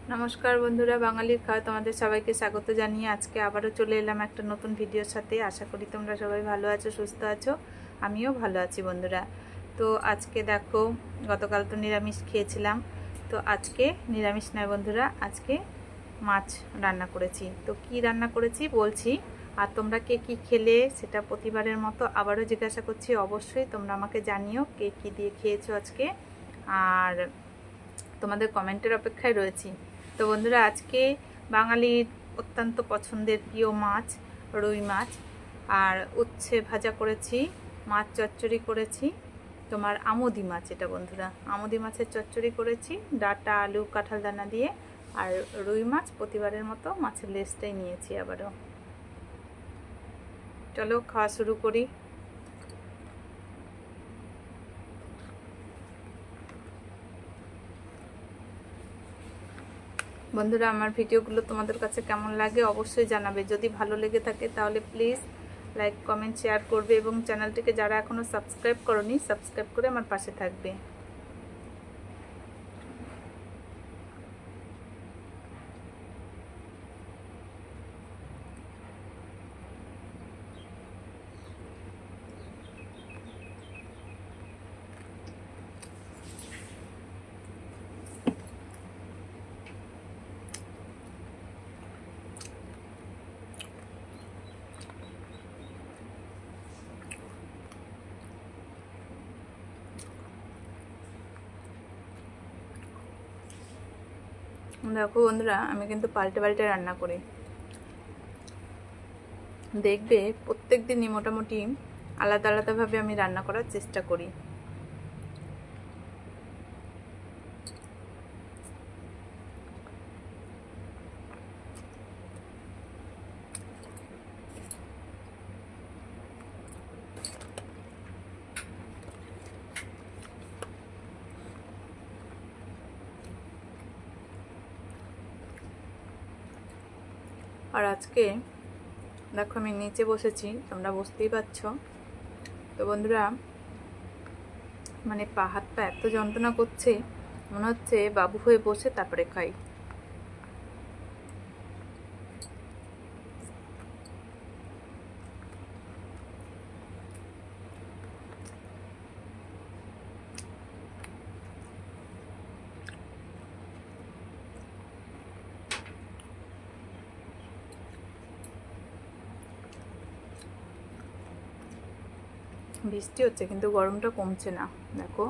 नमस्कार बंधुरा बांगालिर खाওয়া তোমাদের সবাইকে স্বাগত জানিয়ে আজকে আবারো চলে এলাম একটা নতুন ভিডিওর সাথে। আশা করি তোমরা সবাই ভালো আছো, সুস্থ আছো। আমিও ভালো আছি বন্ধুরা। তো আজকে দেখো, গতকাল তো নিরামিষ খেয়েছিলাম, তো আজকে নিরামিষ নয় বন্ধুরা, আজকে মাছ রান্না করেছি। তো কি রান্না করেছি বলছি, আর তোমরা কে কি খেলে সেটা প্রতিবারের মতো আবারও জিজ্ঞাসা করছি। অবশ্যই তোমরা আমাকে জানিও কে কি দিয়ে খেয়েছো আজকে, আর তোমাদের কমেন্টের অপেক্ষায় রয়েছি। তো বন্ধুরা, আজকে বাঙালির অত্যন্ত পছন্দের প্রিয় মাছ রুই মাছ, আর উচ্ছে ভাজা করেছি, মাছ চচ্চড়ি করেছি, তোমার আমুদি মাছ, এটা বন্ধুরা আমুদি মাছের চচ্চড়ি করেছি ডাটা আলু কাঁঠাল দানা দিয়ে। আর রুই মাছ প্রতিবারের মতো মাছের লেজটাই নিয়েছি আবারও। চলো খাওয়া শুরু করি। বন্ধুরা, আমার ভিডিওগুলো তোমাদের কাছে কেমন লাগে অবশ্যই জানাবে। যদি ভালো লেগে থাকে তাহলে প্লিজ লাইক কমেন্ট শেয়ার করবে, এবং চ্যানেলটিকে যারা এখনো সাবস্ক্রাইব করোনি সাবস্ক্রাইব করে আমার পাশে থাকবে। দেখো বন্ধুরা, আমি কিন্তু পাল্টে পাল্টে রান্না করি। দেখবে প্রত্যেক দিনই মোটামুটি আলাদা আলাদাভাবে আমি রান্না করার চেষ্টা করি। আর আজকে দেখো আমি নিচে বসেছি, তোমরা বুঝতেই পারছো। তো বন্ধুরা, মানে পা হাত পা এত যন্ত্রণা করছে, মনে হচ্ছে বাবু হয়ে বসে তারপরে খাই। বৃষ্টি হচ্ছে কিন্তু গরমটা কমছে না, দেখো।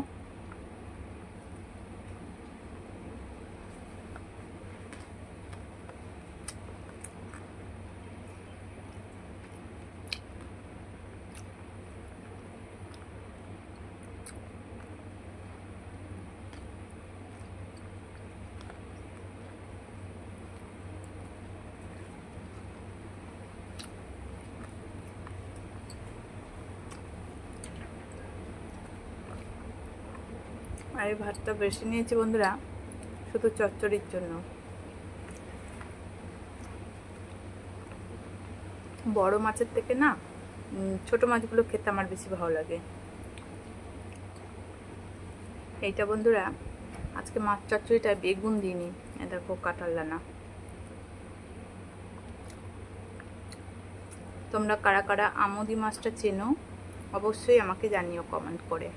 আর এই ভাতটা বেশি নিয়েছি বন্ধুরা শুধু চচ্চড়ির জন্য। বড় মাছের থেকে না ছোট মাছগুলো খেতে আমার বেশি ভালো লাগে। এইটা বন্ধুরা, আজকে মাছ চচ্চড়িটা বেগুন দিইনি, দেখো কাঁঠাল দানা। তোমরা কারা কারা আমুদি মাছটা চেনো অবশ্যই আমাকে জানিও কমেন্ট করে।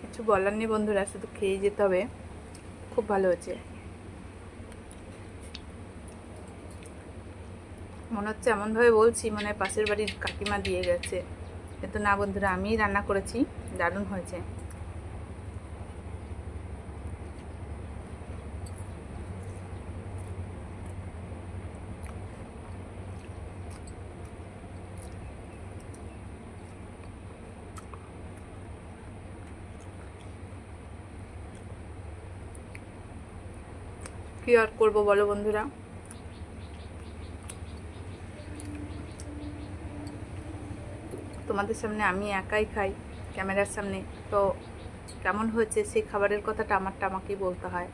কিছু বলার নেই বন্ধুরা, শুধু খেয়ে যেতে হবে। খুব ভালো হয়েছে, মনে হচ্ছে এমনভাবে বলছি মানে পাশের বাড়ির কাকিমা দিয়ে গেছে, কিন্তু না বন্ধুরা, আমিই রান্না করেছি, দারুণ হয়েছে। কি আর করবো বলো বন্ধুরা, তোমাদের সামনে আমি একাই খাই ক্যামেরার সামনে, তো কেমন হয়েছে সেই খাবারের কথাটা আমাকেই বলতে হয়।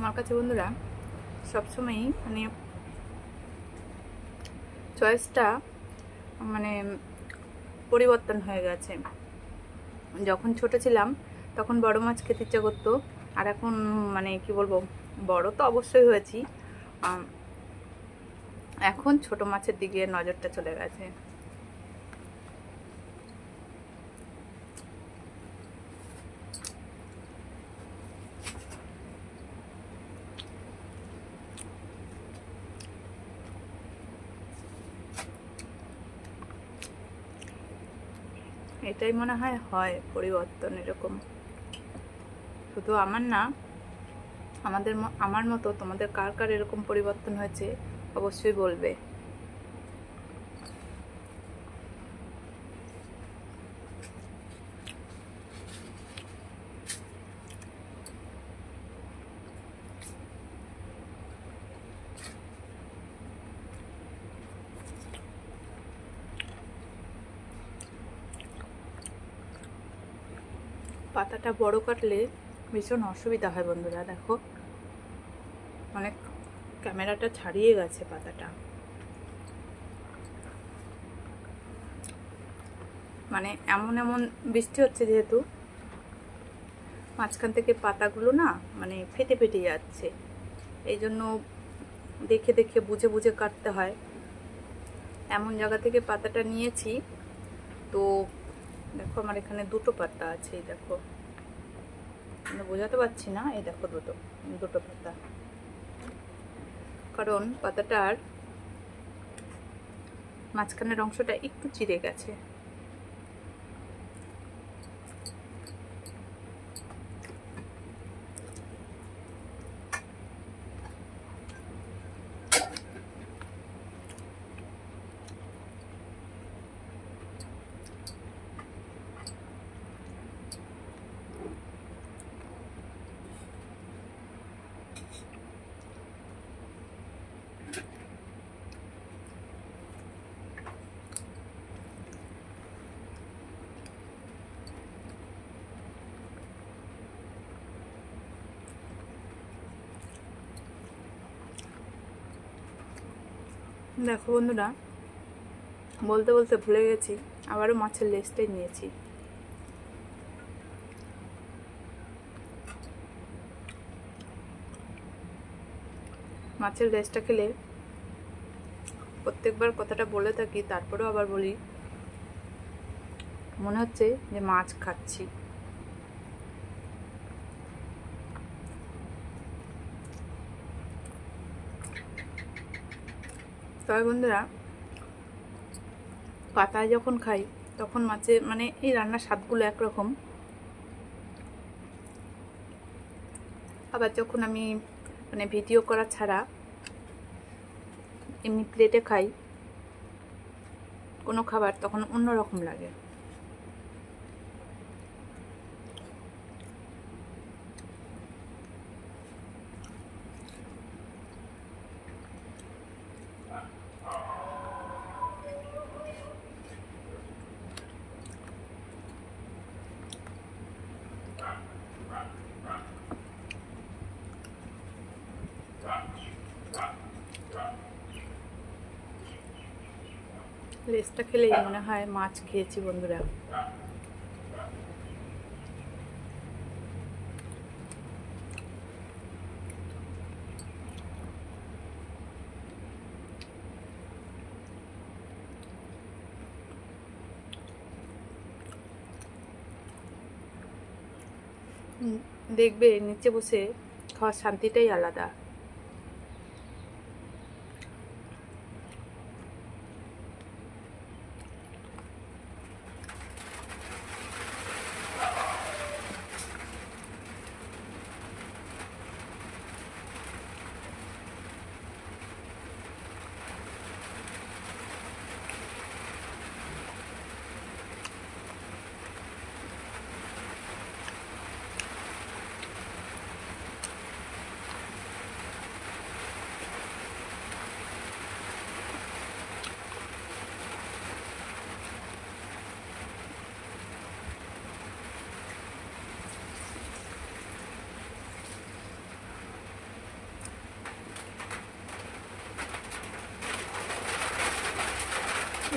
আমার কাছে বন্ধুরা সবসময়ই মানে চয়েসটা মানে পরিবর্তন হয়ে গেছে। যখন ছোট ছিলাম তখন বড় মাছ খেতে ইচ্ছা করতো, আর এখন মানে কি বলবো, বড় তো অবশ্যই হয়েছি, এখন ছোট মাছের দিকে নজরটা চলে গেছে। এটাই মনে হয় পরিবর্তন এরকম। শুধু আমার না, আমার মতো তোমাদের কার কার এরকম পরিবর্তন হয়েছে অবশ্যই বলবে। পাতাটা বড় কাটলে ভীষণ অসুবিধা হয় বন্ধুরা। দেখো অনেক ক্যামেরাটা ছাড়িয়ে গেছে পাতাটা, মানে এমন এমন বৃষ্টি হচ্ছে যেহেতু মাঝখান থেকে পাতাগুলো না মানে ফেটে ফেটে যাচ্ছে, এই জন্য দেখে দেখে বুঝে বুঝে কাটতে হয়। এমন জায়গা থেকে পাতাটা নিয়েছি, তো দেখো আমার এখানে দুটো পাতা আছে, এই দেখো, বোঝাতে পারছি না, এই দেখো দুটো পাতা, কারণ পাতাটার মাঝখানের অংশটা একটু চিড়ে গেছে। দেখো বন্ধুরা, বলতে বলতে ভুলে গেছি, আবারও মাছের লেজটাই নিয়েছি। মাছের লেজটা খেলে প্রত্যেকবার কথাটা বলে থাকি, তারপরেও আবার বলি, মনে হচ্ছে যে মাছ খাচ্ছি। তবে বন্ধুরা, পাতায় যখন খাই তখন মাছে মানে এই রান্নার স্বাদগুলো একরকম, আবার যখন আমি মানে ভিডিও করা ছাড়া এমনি প্লেটে খাই কোনো খাবার, তখন অন্যরকম লাগে। লেজটা খেলেই মনে হয় মাছ খেয়েছি বন্ধুরা। দেখবে নিচে বসে খাওয়ার শান্তিটাই আলাদা।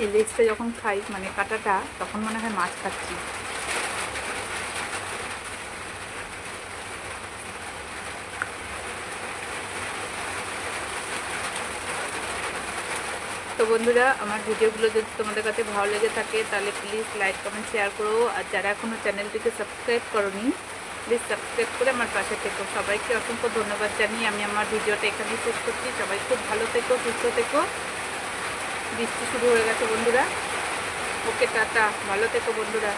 এই লেজটা যখন খাই মানে কাঁটাটা, তখন মনে হয় মাছ খাচ্ছি। তো বন্ধুরা, আমার ভিডিওগুলো যদি তোমাদের কাছে ভালো লেগে থাকে তাহলে প্লিজ লাইক কমেন্ট শেয়ার করো। আর যারা এখনও চ্যানেলটিকে সাবস্ক্রাইব করোনি প্লিজ সাবস্ক্রাইব করে আমার পাশে থেকো। সবাইকে অসংখ্য ধন্যবাদ জানিয়ে আমি আমার ভিডিওটা এখানেই শেষ করছি। সবাই খুব ভালো থেকো, সুস্থ থেকো। বৃষ্টি শুরু হয়ে গেছে বন্ধুরা। ওকে, টাটা, ভালো থেকো বন্ধুরা।